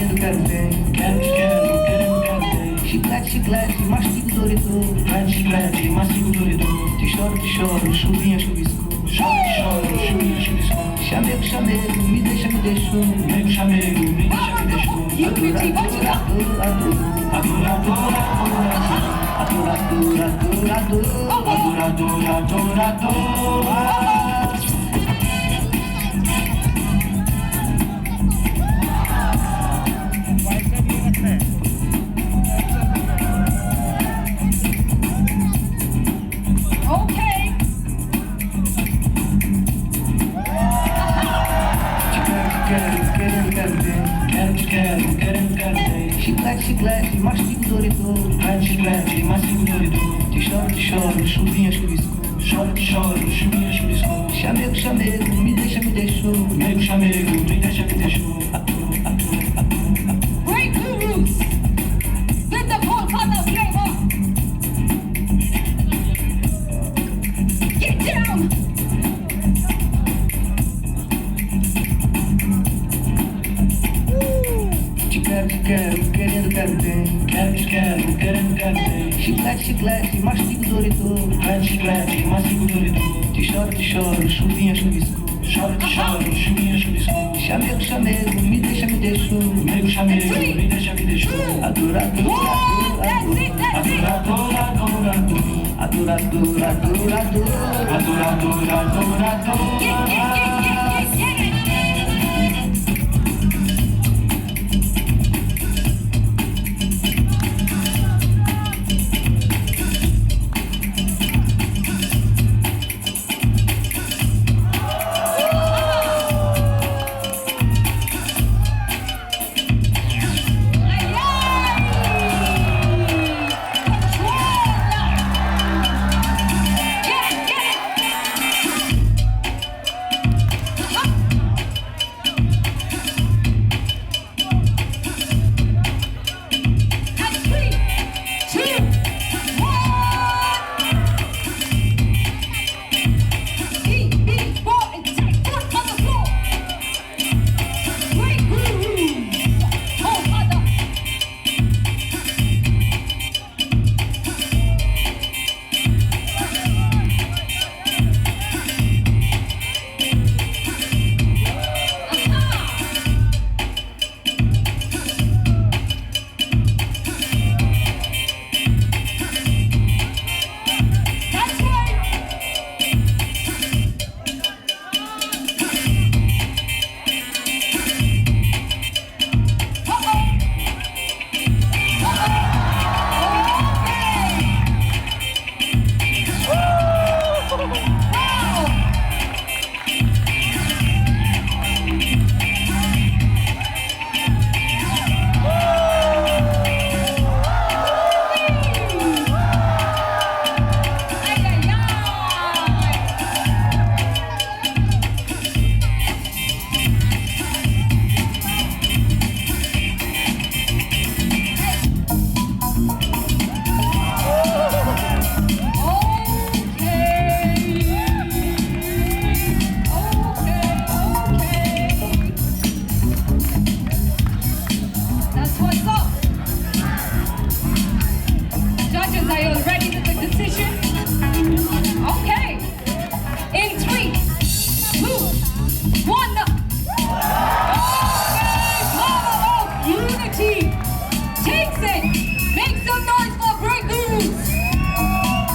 querendo, quero, tem. Querendo, tem. Chiclete, mastigo Dorito. Chiclete, mastigo Dorito. Te choro, chuvinha, chuvisco. Choro, chuvinha, chuvisco. Chamego, me deixa, me deixou. Chamego, me deixa, me deixou. Adorador. Quero, chiclete, mastigo Dorito. Chiclete, mastigo Dorito. Te choro, chuvinha, chuvisco. Choro, chuvinha, chuvisco. Chamego, me deixa, me deixou. Chamego, me deixa, me deixou. BreakGuruz with the Volcano flavor. Get down. Quero, querendo, tem. Querendo, tem. Chiclete, mastigo Dorito. Chiclete, mastigo Dorito. Te choro, chuvinha, chuvisco. Choro, chuvinha, chuvisco. Chamego, me deixa, me deixou. Chamego, me deixa, me deixou. Adorador. Get.